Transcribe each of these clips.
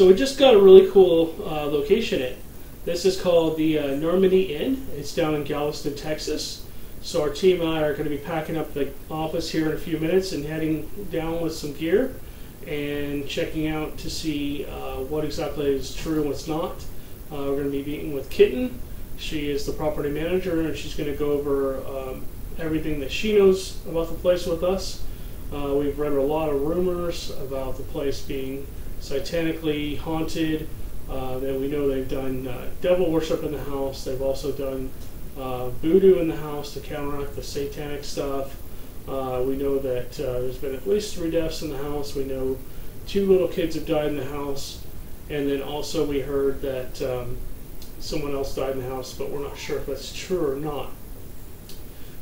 So we just got a really cool location in. This is called the Normandy Inn. It's down in Galveston, Texas. So our team and I are going to be packing up the office here in a few minutes and heading down with some gear and checking out to see what exactly is true and what's not. We're going to be meeting with Kitten. She is the property manager, and she's going to go over everything that she knows about the place with us. We've read a lot of rumors about the place being satanically haunted. That we know they've done devil worship in the house. They've also done voodoo in the house to counteract the satanic stuff. We know that there's been at least 3 deaths in the house. We know 2 little kids have died in the house. And then also we heard that someone else died in the house, but we're not sure if that's true or not.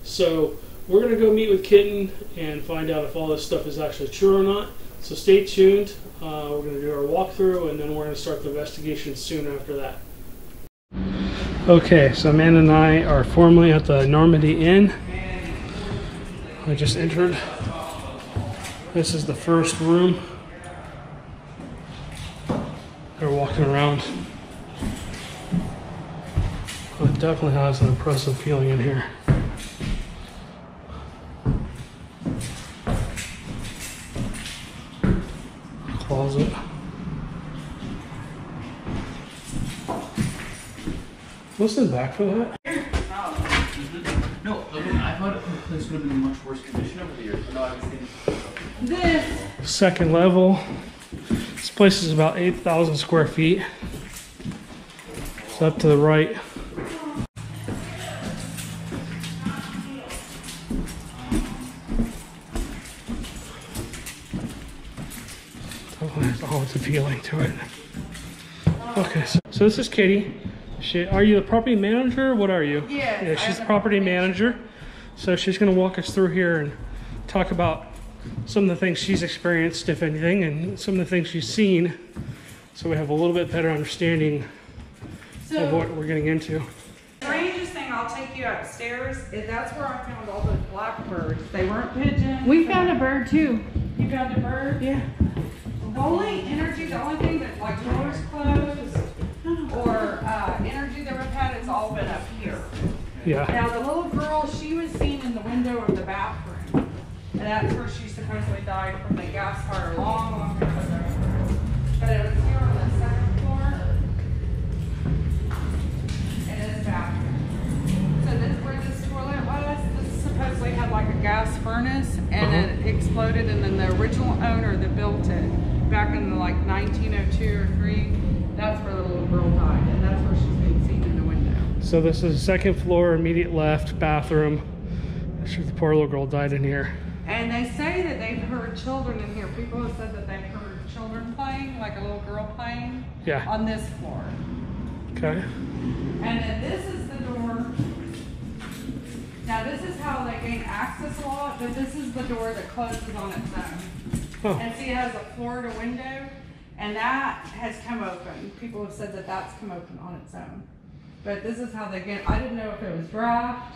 So we're going to go meet with Kitten and find out if all this stuff is actually true or not. So stay tuned. We're going to do our walkthrough, and then we're going to start the investigation soon after that. Okay, so Amanda and I are formally at the Normandy Inn. I just entered. This is the first room. They're walking around. It definitely has an impressive feeling in here. Closet. What's in the back for that? No, I thought the place would have been in much worse condition over the years. But no, I was thinking this. Second level. This place is about 8,000 square feet. It's up to the right. There's always a feeling to it. Okay, so this is Katie. Are you the property manager? What are you? Yeah, she's the property manager. So she's going to walk us through here and talk about some of the things she's experienced, if anything, and some of the things she's seen, so we have a little bit better understanding of what we're getting into. The strangest thing, I'll take you upstairs, is that's where I found all those blackbirds. They weren't pigeons. We found a bird too. You found a bird? Yeah. The only energy, the only thing that like doors closed or energy that we've had, it's all been up here. Yeah. Now the little girl, she was seen in the window of the bathroom. And that's where she supposedly died from the gas fire long, long time ago. But it was here on the second floor. And this bathroom. So this where this toilet was, this supposedly had like a gas furnace, and it exploded, and then the original owner that built it back in the, like 1902 or 3, that's where the little girl died, and that's where she's been seen in the window. So this is the second floor, immediate left, bathroom. The poor little girl died in here. And they say that they've heard children in here. People have said that they've heard children playing, like a little girl playing, on this floor. Okay. And then this is the door. Now this is how they gain access a lot, but this is the door that closes on its own. Oh. And see, it has a floor to window, and that has come open. People have said that that's come open on its own. But this is how they get, I didn't know if it was draft,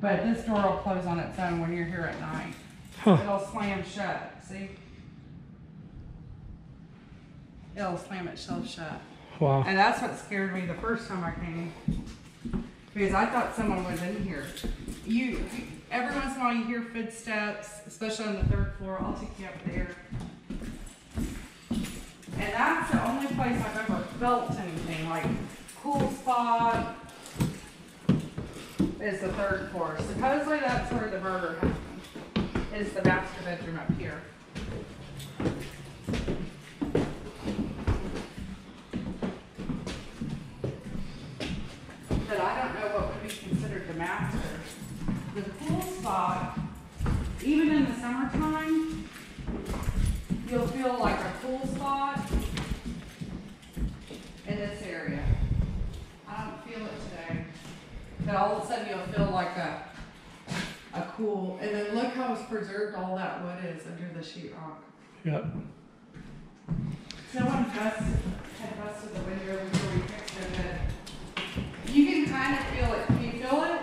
but this door will close on its own when you're here at night. It'll slam shut, see? It'll slam itself shut. Wow. And that's what scared me the first time I came. Because I thought someone was in here. Every once in a while you hear footsteps, especially on the 3rd floor. I'll take you up there. And that's the only place I've ever felt anything, like cool spot is the 3rd floor. Supposedly that's where the murder happened, is the master bedroom up here. But I don't know what would be considered the master. The cool spot, even in the summertime, you'll feel like a cool spot in this area. I don't feel it today. But all of a sudden you'll feel like a cool, and then look how it's preserved all that wood is under the sheetrock. Yep. Someone had busted the window before we fixed it. You can kind of feel it. Can you feel it?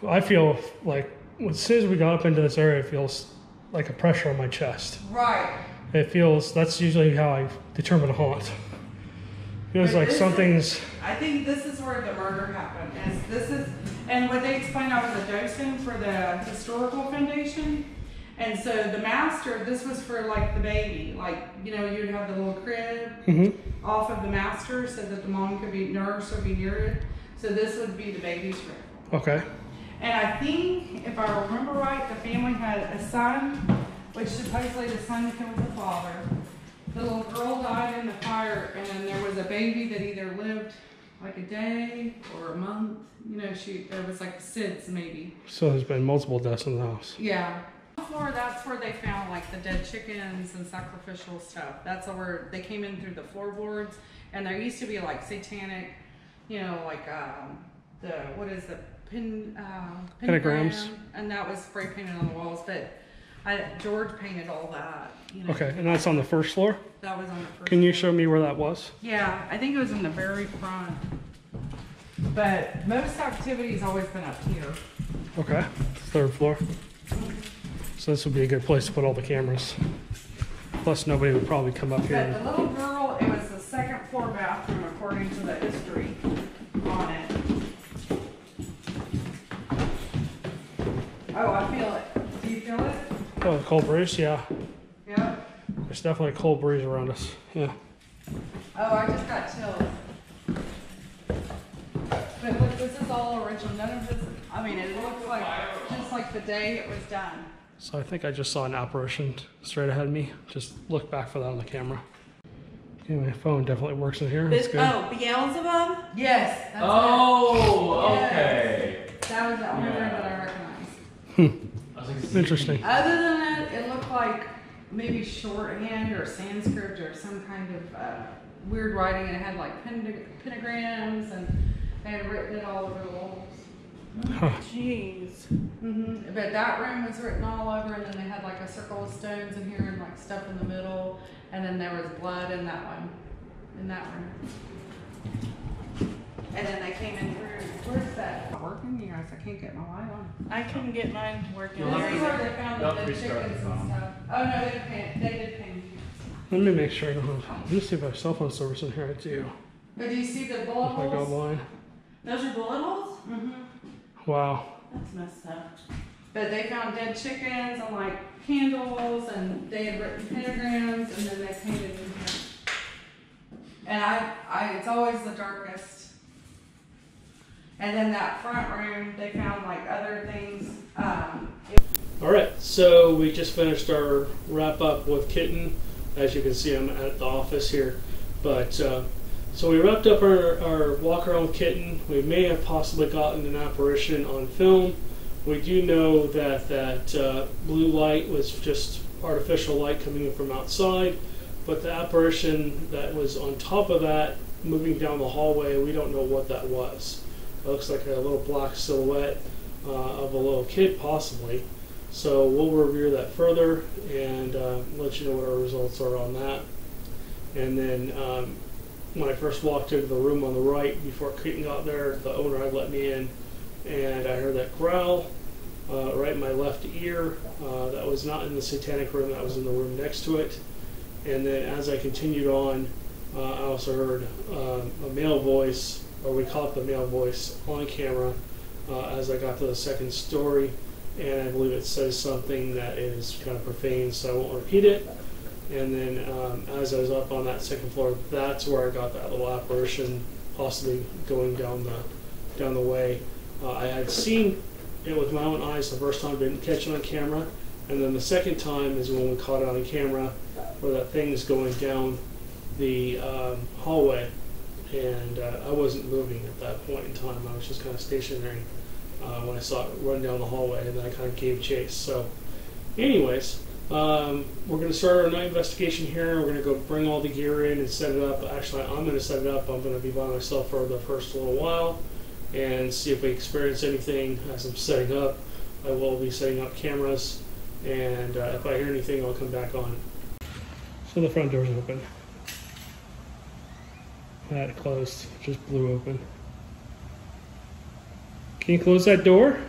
I feel like as soon as we got up into this area, it feels like a pressure on my chest. Right. It feels, that's usually how I determine a haunt. Feels like something's... I think this is where the murder happened. And what they explained, I was a docent for the historical foundation. And so the master, this was for like the baby. Like, you know, you'd have the little crib off of the master so that the mom could be nursed or be near it. So this would be the baby's room. Okay. And I think, if I remember right, the family had a son, which supposedly the son killed the father. The little girl died in the fire, and then there was a baby that either lived like a day or a month. You know, there was like SIDS maybe. So there's been multiple deaths in the house. Yeah. On the floor, that's where they found like the dead chickens and sacrificial stuff. That's where they came in through the floorboards, and there used to be like satanic, you know, like pentagrams, and that was spray painted on the walls. But George painted all that. You know. Okay, and that's on the first floor? That was on the first Can you floor. show me where that was? Yeah, I think it was in the very front. But most activity's always been up here. Okay, third floor. So this would be a good place to put all the cameras. Plus nobody would probably come up here. But the little girl, it was the second floor bathroom according to the history on it. Oh, I feel it. Do you feel it? Oh, cold breeze, yeah. Yeah. There's definitely a cold breeze around us, yeah. Oh, I just got chills. But look, this is all original. None of this, I mean, it looks like just like the day it was done. So I think I just saw an apparition straight ahead of me. Just look back for that on the camera. Okay, my phone definitely works in here. That's good. Oh, Beelzebub? Yes. That's Oh, it. okay. Yes. That was the only word that I recognized. Interesting. Other than that, it looked like maybe shorthand or Sanskrit or some kind of weird writing. And it had like pentagrams, and they had written it all over the walls. Huh. Jeez. But that room was written all over, and then they had like a circle of stones in here and like stuff in the middle, and then there was blood in that one, in that room. And then they came in through. Where's that? Not working, you guys. I can't get my light on. I couldn't get mine working. This is where either. they found the Don't dead restart chickens the and phone. stuff. Oh no, they did paint. Let me make sure I don't have, let me see if I have cell phone service in here. I do. But do you see the bullet If I go holes? blind. Those are bullet holes? Wow. That's messed up. But they found dead chickens and like candles, and they had written pentagrams, and then they painted in here. And it's always the darkest. And then that front room, they found like other things. All right, so we just finished our wrap up with Kitten. As you can see, I'm at the office here. But so we wrapped up our walk around with Kitten. We may have possibly gotten an apparition on film. We do know that blue light was just artificial light coming in from outside. But the apparition that was on top of that, moving down the hallway, we don't know what that was. It looks like a little black silhouette of a little kid, possibly. So we'll review that further and let you know what our results are on that. And then when I first walked into the room on the right, before Keaton got there, the owner had let me in, and I heard that growl right in my left ear. That was not in the satanic room, that was in the room next to it. And then as I continued on, I also heard a male voice, or we caught the male voice on camera as I got to the second story. And I believe it says something that is kind of profane, so I won't repeat it. And then as I was up on that second floor, that's where I got that little apparition, possibly going down the way. I had seen it with my own eyes the first time, didn't catch it on camera. And then the second time is when we caught it on camera, where that thing is going down the hallway. And I wasn't moving at that point in time. I was just kind of stationary when I saw it run down the hallway, and then I kind of gave chase. So anyways, we're going to start our night investigation here. We're going to go bring all the gear in and set it up. Actually, I'm going to set it up. I'm going to be by myself for the first little while and see if we experience anything as I'm setting up. I will be setting up cameras, and if I hear anything, I'll come back on. So the front door's open. That closed, just blew open. Can you close that door?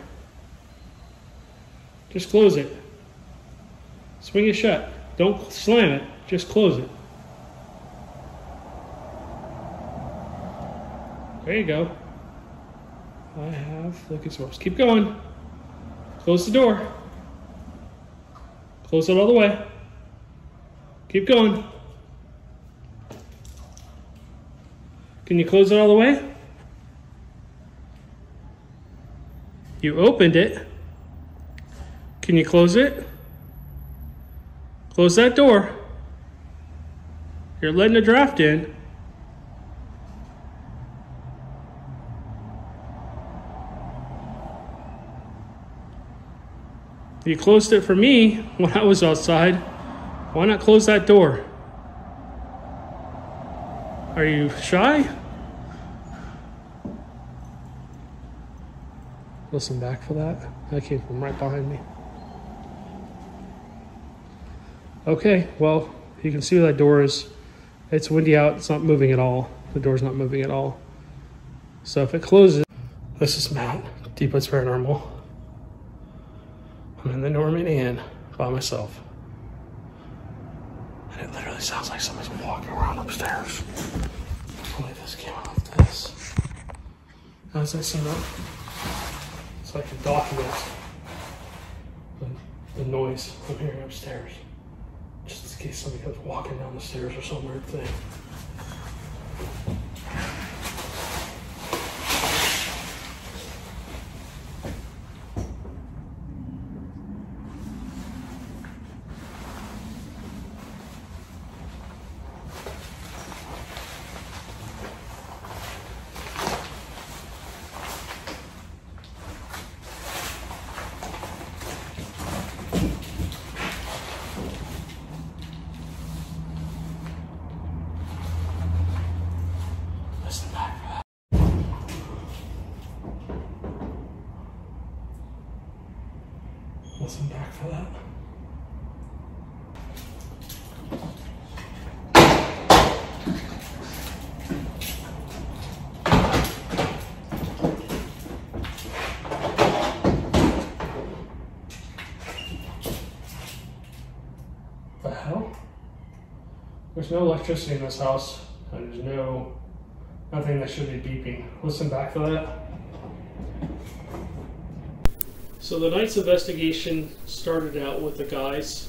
Just close it. Swing it shut. Don't slam it, just close it. There you go. I have looking source. Keep going. Close the door. Close it all the way. Keep going. Can you close it all the way? You opened it. Can you close it? Close that door. You're letting a draft in. You closed it for me when I was outside. Why not close that door? Are you shy? Listen back for that. That came from right behind me. Okay, well, you can see where that door is. It's windy out. It's not moving at all. The door's not moving at all. So if it closes, this is Matt, Deep Woods Paranormal. I'm in the Normandy Inn by myself. And it literally sounds like somebody's walking around upstairs. Only this came out of this. As I see that, it's like a document the noise I'm hearing upstairs. Just in case somebody comes walking down the stairs or some weird thing. Listen back for that. Listen back for that. What the hell? There's no electricity in this house, and there's nothing that should be beeping. Listen back for that. So the night's investigation started out with the guys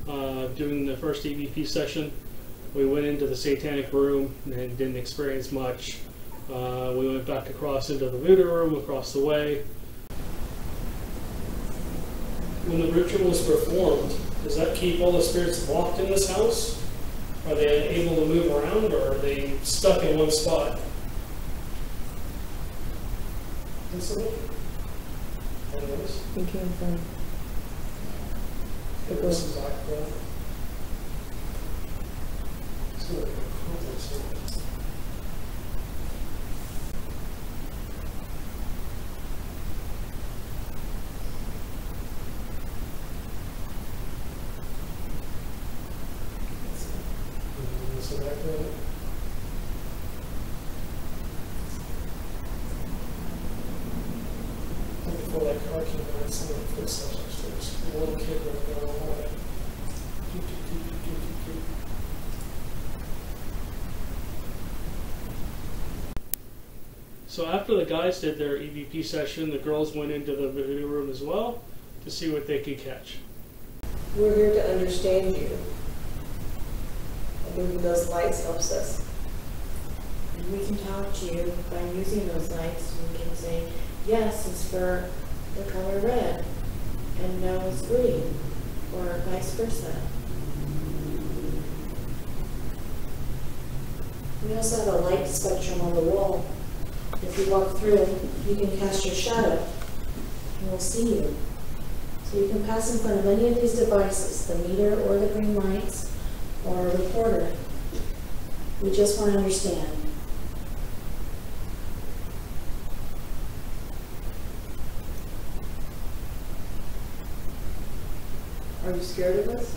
doing the first EVP session. We went into the satanic room and didn't experience much. We went back across into the voodoo room across the way. When the ritual is performed, does that keep all the spirits locked in this house? Are they able to move around, or are they stuck in one spot? We came from the ghost. Before that car came out, some of the footsteps upstairs. A little kid running down the hallway. So after the guys did their EVP session, the girls went into the voodoo room as well to see what they could catch. We're here to understand you. And moving those lights helps us. And we can talk to you by using those lights. We can say, yes, it's for the color red, and no, it's green, or vice versa. We also have a light spectrum on the wall. If you walk through, you can cast your shadow, and we'll see you. So you can pass in front of any of these devices, the meter or the green lights, or a recorder. We just want to understand. Are you scared of us?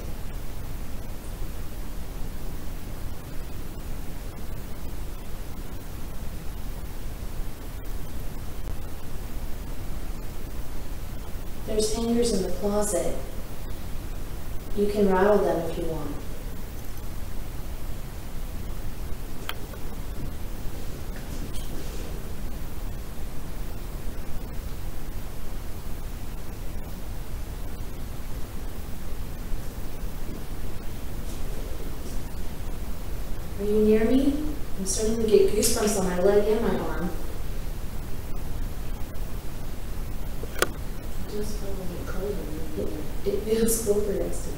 There's hangers in the closet. You can rattle them if you want. Are you near me? I'm starting to get goosebumps on my leg and my arm. Just feel like it closing. It feels closer next to me.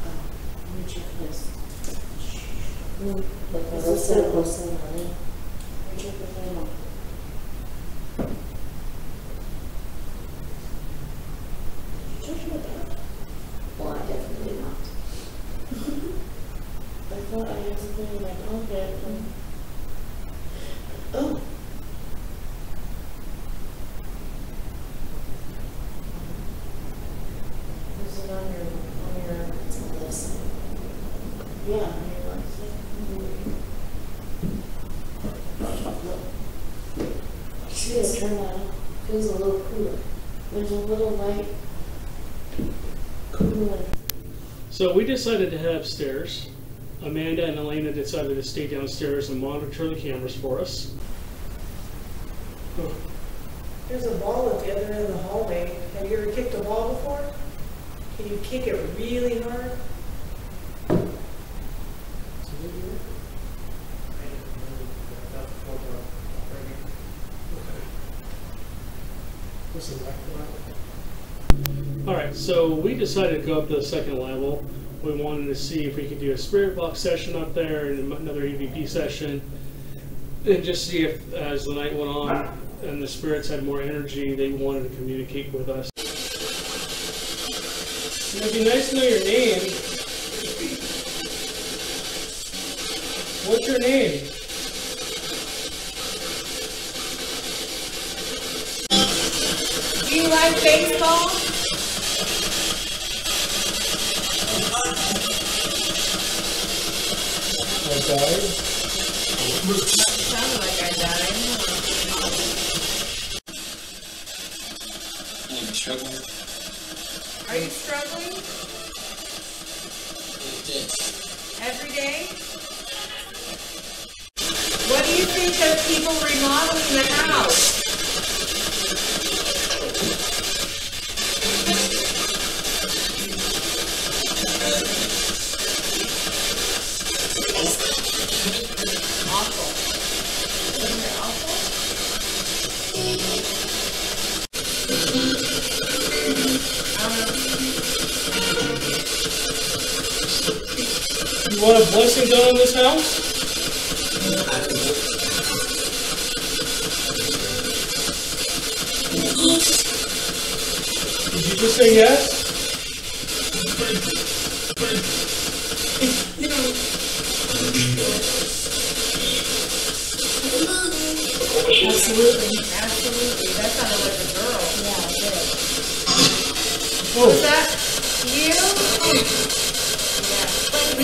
Oh, let me check this. Like Is a this little it? closer, honey. Let me check the panel. Did you touch my dog? Well, I definitely did not. I thought I had something in my pocket. Oh. Is it on your, it's on the left side. Yeah, on your left side. See it, turn that on. Feels a little cooler. There's a little light cooling. So we decided to head upstairs. Amanda and Elena decided to stay downstairs and monitor the cameras for us. There's a ball at the other end of the hallway. Have you ever kicked a ball before? Can you kick it really hard? Alright, so we decided to go up to the second level. We wanted to see if we could do a spirit box session up there and another EVP session. And just see if, as the night went on and the spirits had more energy, they wanted to communicate with us. It'd be nice to know your name. What's your name? Do you like baseball? Sounded like I died. I'm struggling. Are you struggling every day? What do you think of people remodeling the house? You want a blessing done on this house? Did you just say yes? Absolutely. Absolutely. That sounded like a girl. Yeah, it did. Oh, Was that you?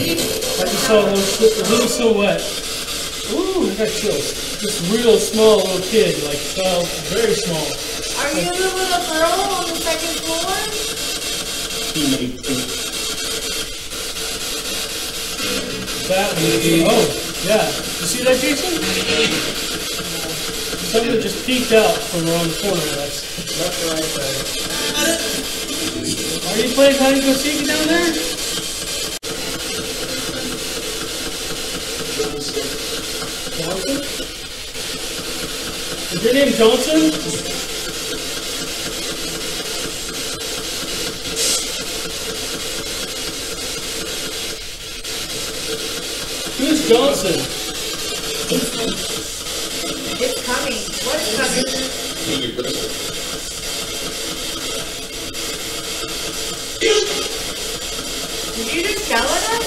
Yeah. I just saw a little silhouette. Ooh, I got chills. This real small little kid, like very small. Are you the little girl on the second floor? That would be, oh, yeah. You see that, Jason? Something just peeked out from around the corner of us. That's right there. Are you playing hide and go seek down there? Johnson? Is your name Johnson? Who's Johnson? It's coming. What's coming? Did you just yell at us?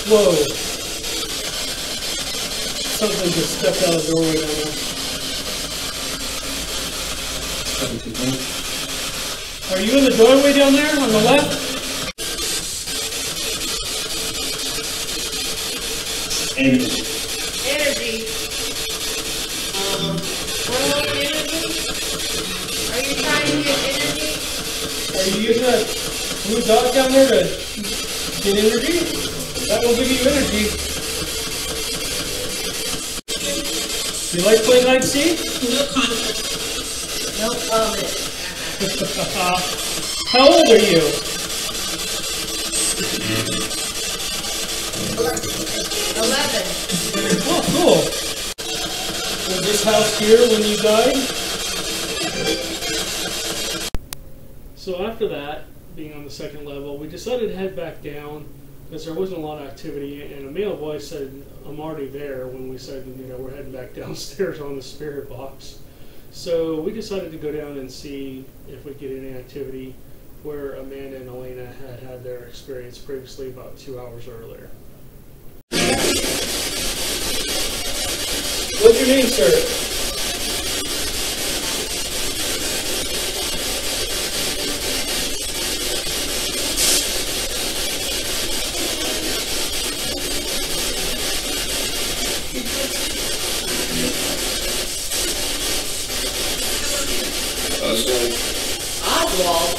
Whoa. Something just stepped out of the doorway down there. Are you in the doorway down there on the left? Energy. Are you trying to get energy? Are you using that blue dot down there to get energy? That will give you energy. You like playing hide and seek? No comment. No comment. How old are you? 11. Oh, cool. Was this house here when you died? So after that, being on the second level, we decided to head back down because there wasn't a lot of activity, and a male voice said, "I'm already there," when we said, we're heading back downstairs on the spirit box. So we decided to go down and see if we get any activity where Amanda and Elena had their experience previously about 2 hours earlier. What's your name, sir? Oswald.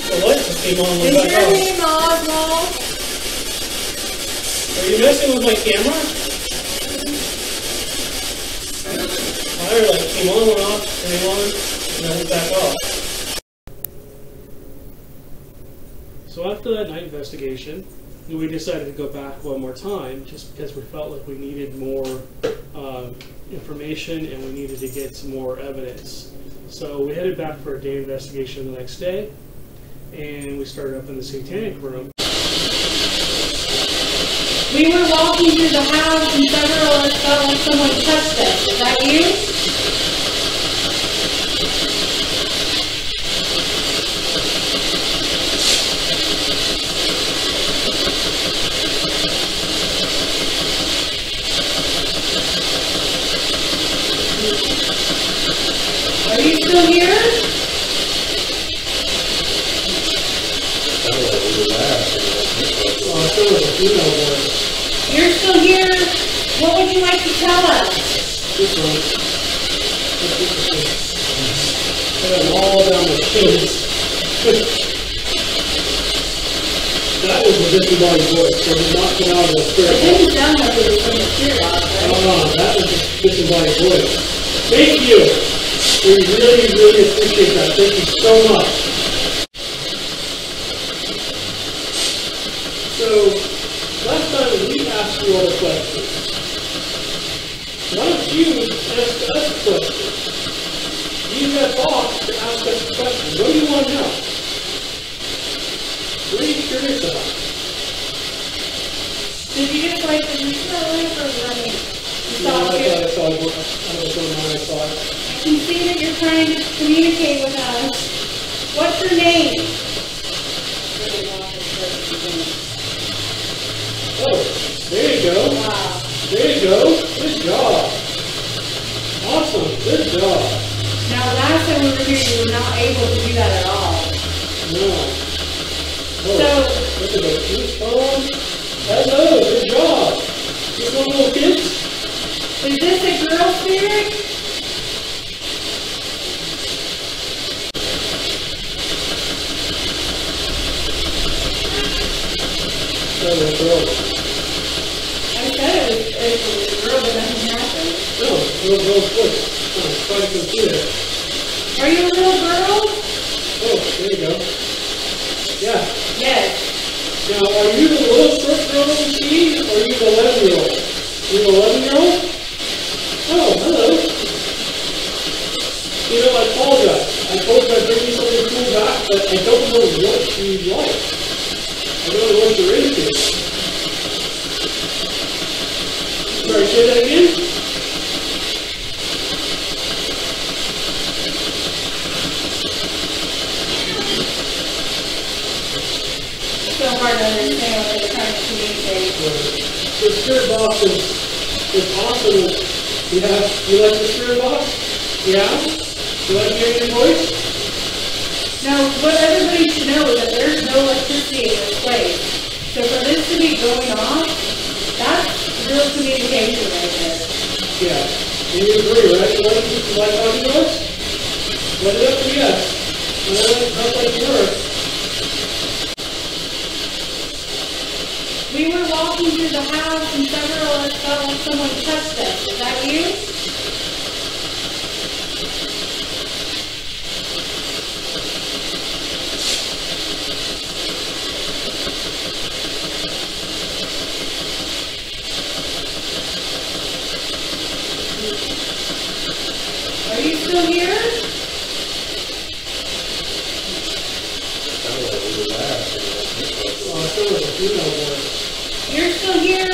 The light just came on and Is went your back off. name Oswald? Are you messing with my camera? Fire light came on, went off, came on, and then went back off. So after that night investigation, we decided to go back one more time just because we felt like we needed more information and we needed to get some more evidence. So we headed back for a day investigation the next day, and we started up in the satanic room. We were walking through the house and several of us felt like someone touched us. Is that you? Are you still here? You're still here? What would you like to tell us? This one. I got them all down my shins. That was a disembodied voice, so we knocked it out of the It spirit box. didn't sound like it was from the spirit box, right? That was a disembodied voice. Thank you. We really, really appreciate that. Thank you so much. So, last time we asked you all the questions. Why don't you ask us questions? Use that box to ask us questions. What do you want to know? What are you curious about? Did you just like the neutral lamp or running? You No, saw I it. thought it was going on. I saw it. I can see that you're trying to communicate with us. What's your name? Oh, there you go. Wow. There you go. Good job. Awesome. Good job. Now, last time we were here, you were not able to do that at all. No. Oh, So- look at those cute phones. Hello. Good job. These one little kids? Is this a girl spirit? No, they're girls. I said it was a girl, but nothing happened. No, little girl's voice. Oh, try to compute it. Are you a little girl? Oh, there you go. Yeah. Yes. Now, are you the little short girl that you see, or are you the 11-year-old? You're the 11-year-old? Oh, hello. You know, I apologize. I told you I'd bring you something cool back, but I don't know what you like. I don't know what you're into. Sorry, say that again? It's so hard to understand what they're trying to communicate. The spirit box is awesome. Yeah, you like the spirit box? Yeah? You like hearing your voice? Now, what everybody should know is that there's no electricity in this place. So for this to be going off, that's real communication right there. Yeah. You agree, right? You like talking to us? Let it up to yes. How like it work? We were walking through the house and several of us felt like someone touched us. Is that you? Are you still here? You're still here?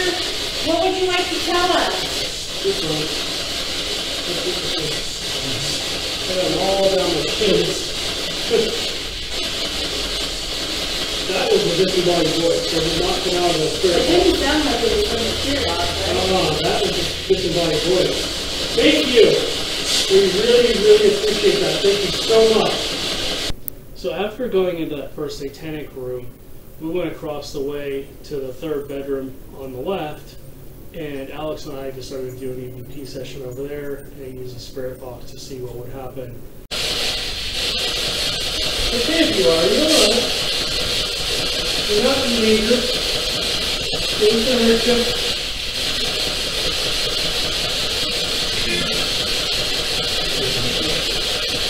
What would you like to tell us? This one. I got them all down my kids. That was a disembodied voice. They did not come out of the spirit It box. didn't sound like it was from the spirit box, right? That was a disembodied voice. Thank you. We really, really appreciate that. Thank you so much. So after going into that first satanic room, we went across the way to the third bedroom on the left, and Alex and I decided to do an EVP session over there and use a spirit box to see what would happen. Okay, if you are, you're alright. You're not in danger. Things are hurt you.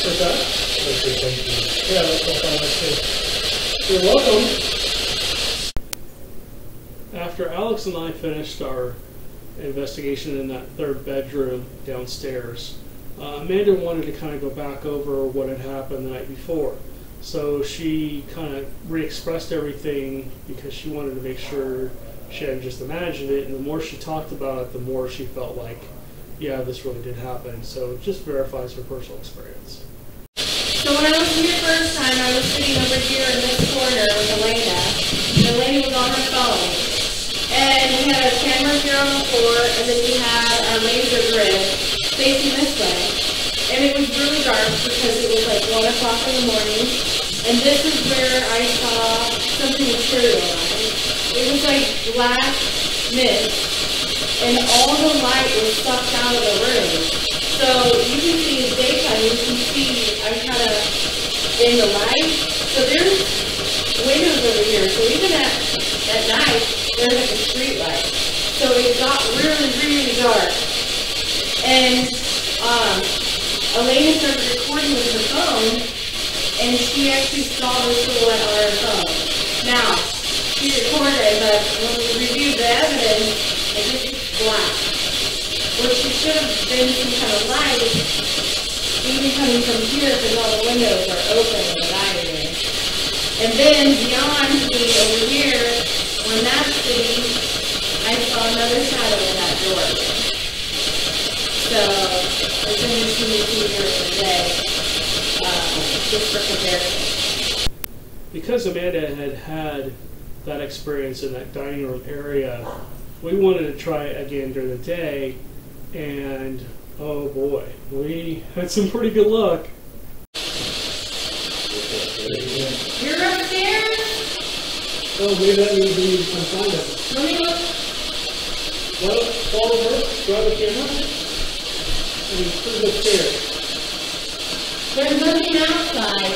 What's that? Yeah, that's what I say. You're welcome. After Alex and I finished our investigation in that third bedroom downstairs, Amanda wanted to kind of go back over what had happened the night before. So she kind of re-expressed everything because she wanted to make sure she hadn't just imagined it, and the more she talked about it, the more she felt like, yeah, this really did happen. So it just verifies her personal experience. So when I was here first time, I was sitting over here in this corner with Elena. And Elena was on her phone. And we had our camera here on the floor, and then we had our laser grid facing this way. And it was really dark because it was like 1 o'clock in the morning. And this is where I saw something materialize. It was like black mist, and all the light was sucked out of the room. So you can see in daytime, you can see I'm kind of in the light. So there's windows over here. So even at night, there's like a street light. So it got really, really dark. And Elena started recording with her phone, and she actually saw the silhouette on her phone. Now, she recorded, but when we reviewed the evidence, it just looks black. Which should have been some kind of light, even coming from here because all the windows are open in the dining room. And then beyond me over here, when that's sitting, I saw another shadow in that door. So it's interesting to see here today, just for comparison. Because Amanda had had that experience in that dining room area, we wanted to try it again during the day. And oh boy, we had some pretty good luck. You're upstairs? Oh, maybe that means we need to come find it. Let me look. Well, follow her, grab the camera, and put it upstairs. There's nothing outside.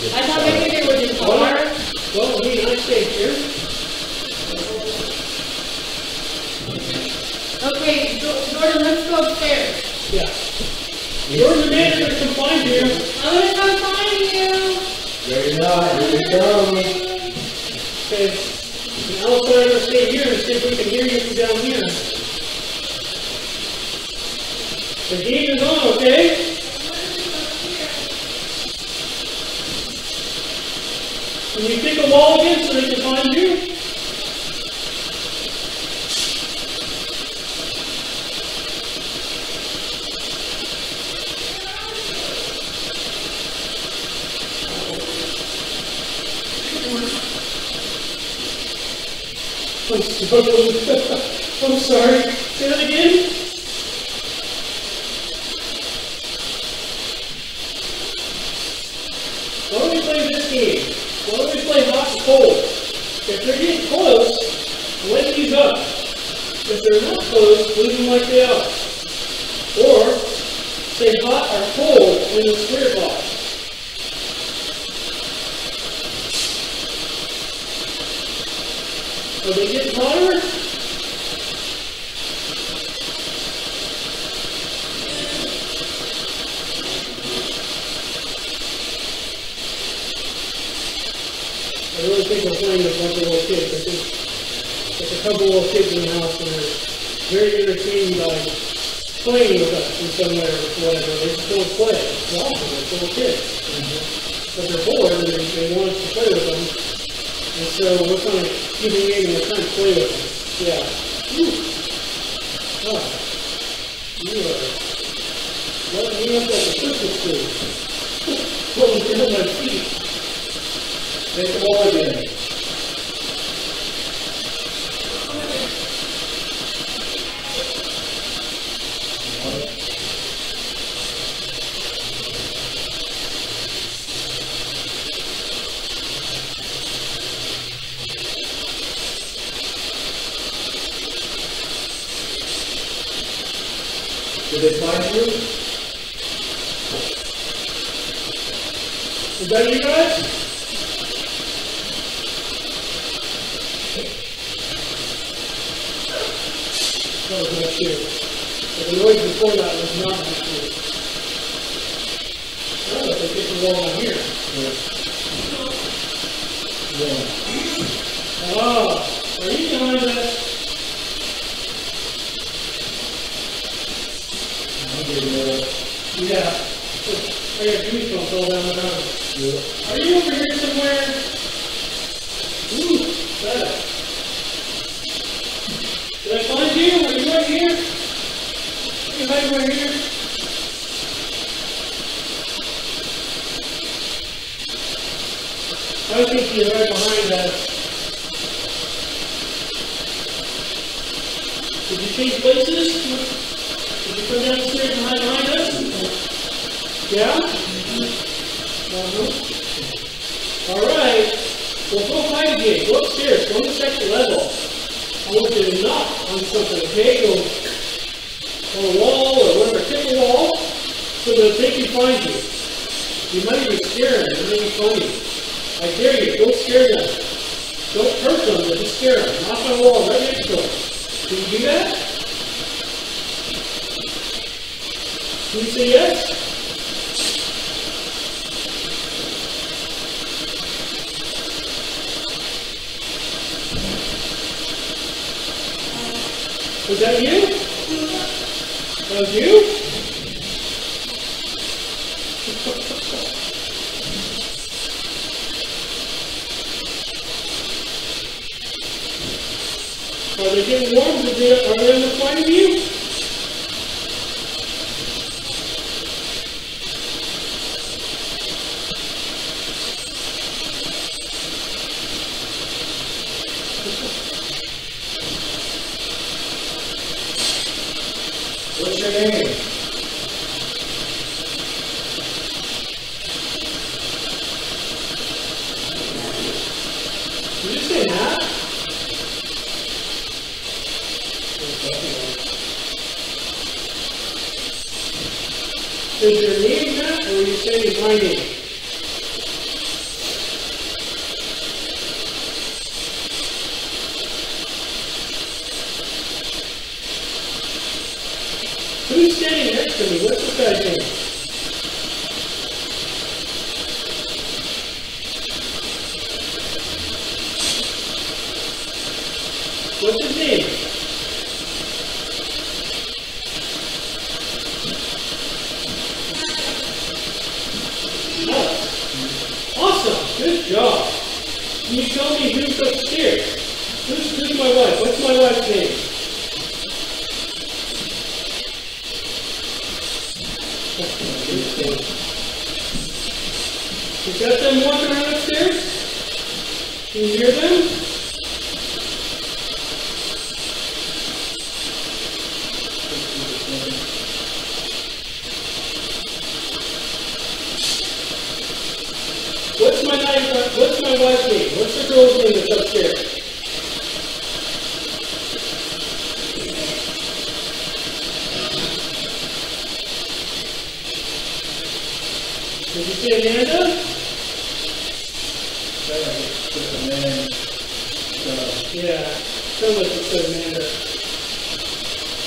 I thought maybe they were just car. Well, I stayed here. Okay, Jordan, let's go upstairs. Yeah. You're the man that can find you. I'm gonna come find you. There you go. Here we go. Okay. And Alex and I'm going to stay here and see if we can hear you from down here. The game is on, okay? Can you kick a wall again so they can find you? I'm sorry. Say that again? Why don't we play this game? Why don't we play hot and cold? If they're getting close, let these up. If they're not close, leave them like they are. Or say hot or cold in the spirit box. Are they getting hotter? I really think I'm playing with a bunch of little kids. I think there's a couple little kids in the house and they're very entertained by playing with us in some way or whatever. They just don't play. It's awesome. It's little kids. But they're bored and they want us to play with them. And so we're kind of giving in and we're trying to play with them. Yeah. Oh. You are letting me up like a Christmas tree. Pulling down my feet. Take them all again. Did they find you? Is that you guys? That was not you. But the noise before that was not like you. Oh, they get the wall down here. Yeah. Oh, are you behind us? Yeah. I got goosebumps all down the road. Yeah. Are you over here somewhere? Ooh, that. Did I find you? Are you right here? Are you hiding right here? I think you're right behind us. Did you change places? Did you come down the stairs and hide behind us? Yeah? Alright. Well, go hide again. Go upstairs. Go on the second level. I want you to knock on something, okay? Go on a wall or whatever. Tip a wall so that they can find you. You might even scare them. It may be funny. I dare you. Don't scare them. Don't hurt them, but just scare them. Knock on a wall right next to them. Can you do that? Can you say yes? Was that you? That was you? Are they getting warm? Are they on the side of you? What's your name? Did you say that? Is your name that, or are you saying my name? Who's standing next to me? What's this guy's name? What's his name? Awesome. Good job. Can you tell me who's upstairs? Who's my wife? What's my wife's name? You got them walking around upstairs? Can you hear them? What's my wife's name? What's the girl's name that's upstairs? see Amanda? Yeah, someone said Amanda.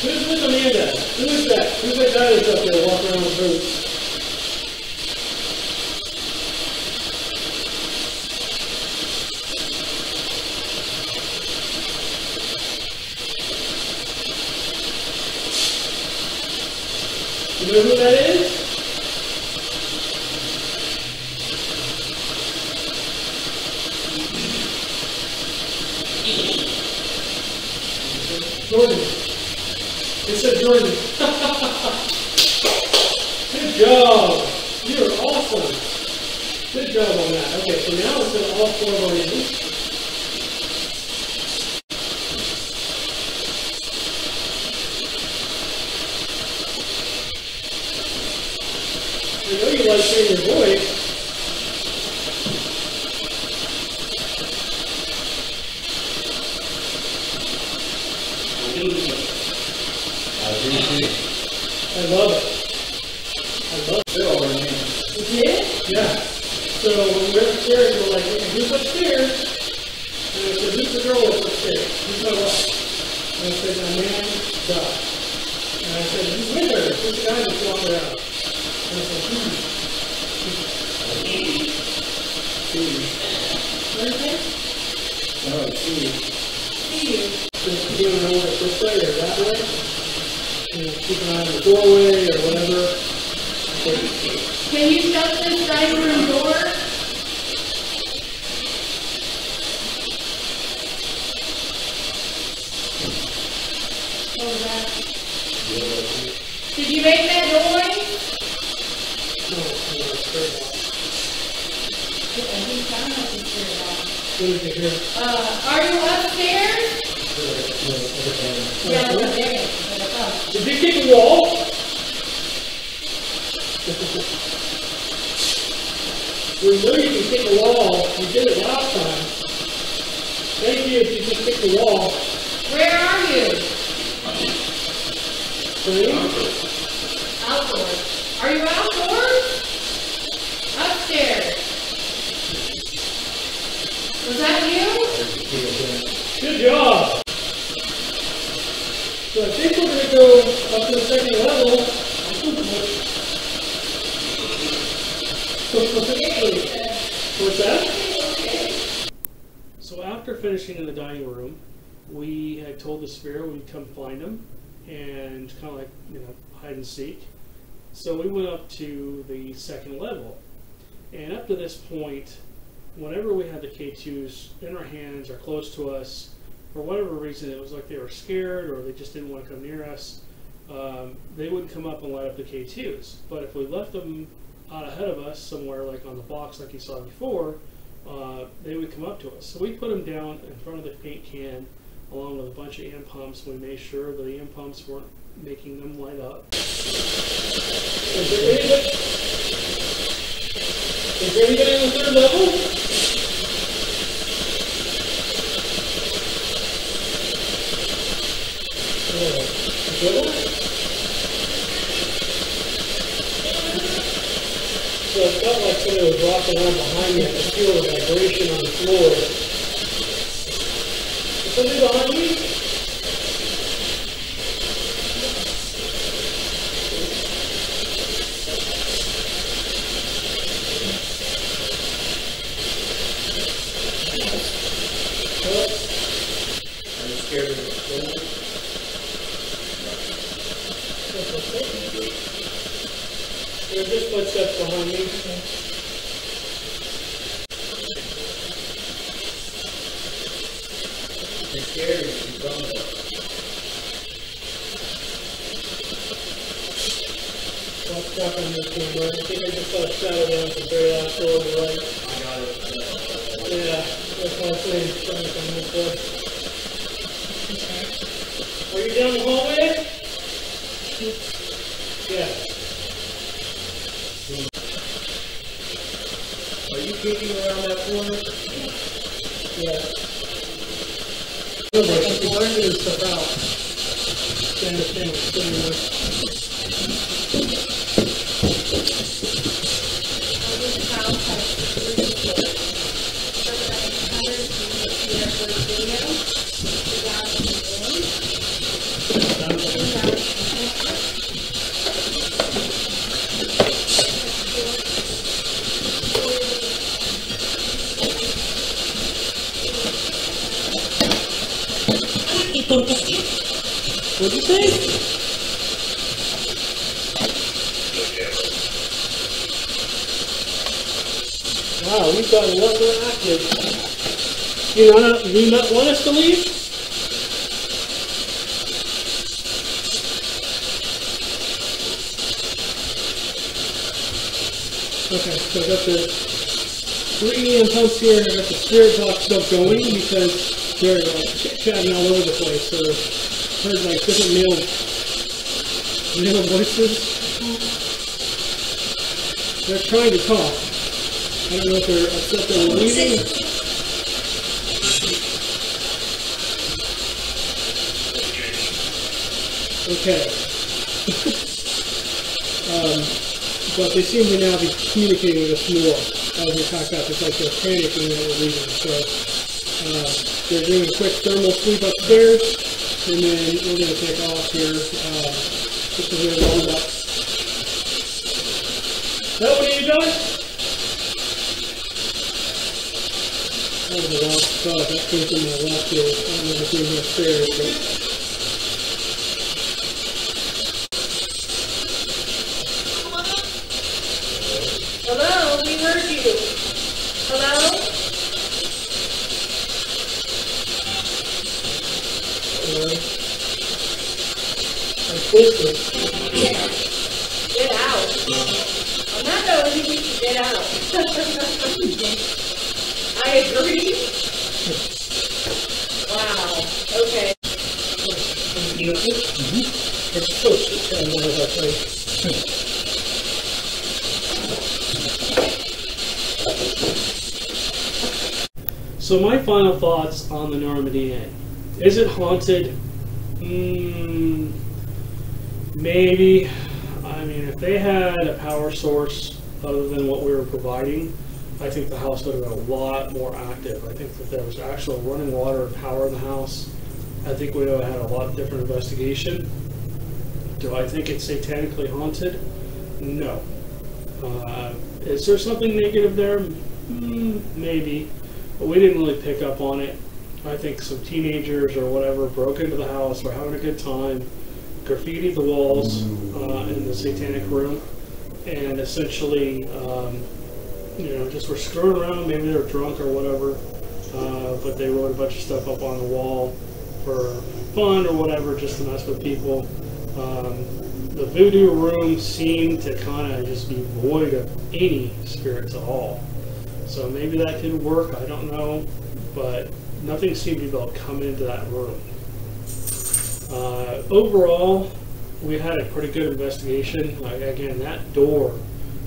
Who's with Amanda? Who is that? Who's that guy that's up there walking around with boots? You know who that is? Jordan. It said Jordan. Good job. You are awesome. Good job on that. Okay, so now let's get all 4 of our names. I know you like saying your voice. I love it. I love it. You did? Yeah. So when we were upstairs, we were like, okay, who's upstairs? And I said, who's the girl that's upstairs? Who's my wife? And I said, Amanda. And I said, who's with her? Who's the guy that's walking around? And I said, What is it? No, Steve. Just doing it over this way or that way. You know, keep an eye on the doorway or whatever. Can you shut this dining room door? What was that? Did you make that noise? No, it's very loud. I think sound like it's very loud. What did you hear? Are you upstairs? Yeah, okay. Did you kick the wall? We know you can kick the wall. You did it last time. Thank you if you just kick the wall. Where are you? Please? Outdoors. Are you outdoors? Upstairs. Was that you? Good job. So I think we're going to go up to the second level. What's that? So after finishing in the dining room, we had told the spirit we'd come find him and kind of like, hide and seek. So we went up to the second level. And up to this point, whenever we had the K2s in our hands or close to us, for whatever reason, it was like they were scared or they just didn't want to come near us, they wouldn't come up and light up the K2s. But if we left them out ahead of us, somewhere like on the box like you saw before, they would come up to us. So we put them down in front of the paint can along with a bunch of amp pumps. We made sure that the amp pumps weren't making them light up. Is there anybody on the third level? So it felt like somebody was walking around behind me. I could feel the vibration on the floor. Is somebody behind me? Are you scared of the floor? There's just footsteps behind me. You're scared of the floor. I'll stop on this camera. I think I just saw a shadow down at the very last door on the right. I got it. Yeah, that's my thing. Trying to come this way. Are you down the hallway? Yeah. Are you kicking around that corner? Yeah. Remember, if you learn this stuff out, you understand what's going on. first video. What'd you say? Wow, we've got a lot more active. You not want us to leave? Okay, so I got the 3 EM pumps here, and I got the spirit box stuff going because they're chit-chatting all over the place. So heard like different male voices. They're trying to talk. I don't know if they're upset that we're leaving. Okay. But they seem to now be communicating with us more as we pack up. It's like they're panicking that we're leaving. So they're doing a quick thermal sweep upstairs, and then we're going to take off here because we're warmed up. Is that what you done? That was a loud spot. That came from my left ear. I don't know if it came upstairs, but... Hello, we heard you. Hello? I'm twisted. Get out. On that note, you need to get out. I agree. Wow. Okay. It's supposed to tell me what I think. So my final thoughts on the Normandy Inn. Is it haunted? Maybe. I mean, if they had a power source other than what we were providing, I think the house would have been a lot more active. I think if there was actual running water and power in the house, I think we would have had a lot different investigation. Do I think it's satanically haunted? No. Is there something negative there? Maybe. But we didn't really pick up on it. I think some teenagers or whatever broke into the house, were having a good time, graffitied the walls in the satanic room, and essentially, just were screwing around. Maybe they were drunk or whatever, but they wrote a bunch of stuff up on the wall for fun or whatever, just to mess with people. The voodoo room seemed to kind of just be void of any spirits at all. So maybe that could work, I don't know, but nothing seemed to be able to come into that room. Overall, we had a pretty good investigation. Like, again, that door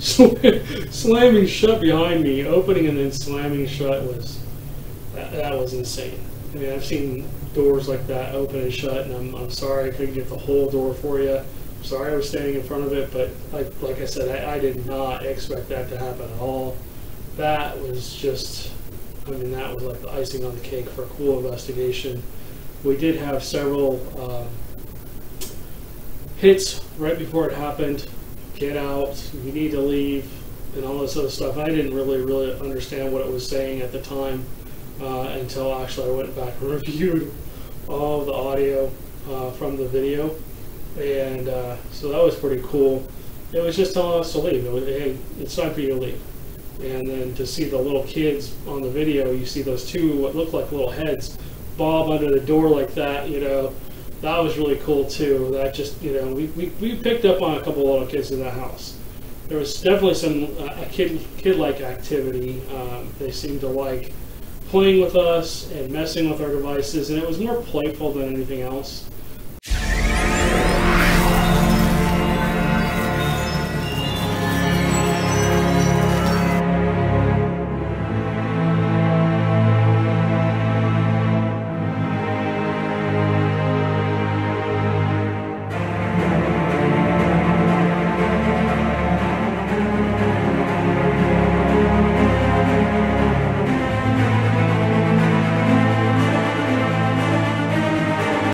slamming shut behind me, opening and then slamming shut that was insane. I mean, I've seen doors like that open and shut, and I'm sorry I couldn't get the whole door for you. I'm sorry I was standing in front of it, but like I said, I did not expect that to happen at all. That was just, I mean, that was like the icing on the cake for a cool investigation. We did have several hits right before it happened. Get out, you need to leave, and all this other stuff. I didn't really understand what it was saying at the time until actually I went back and reviewed all of the audio from the video. And so that was pretty cool. It was just telling us to leave. It was, hey, it's time for you to leave. And then to see the little kids on the video, you see those two, what look like little heads, bob under the door like that, that was really cool too. That just, we picked up on a couple of little kids in that house. There was definitely some kid-like activity. They seemed to like playing with us and messing with our devices, and it was more playful than anything else.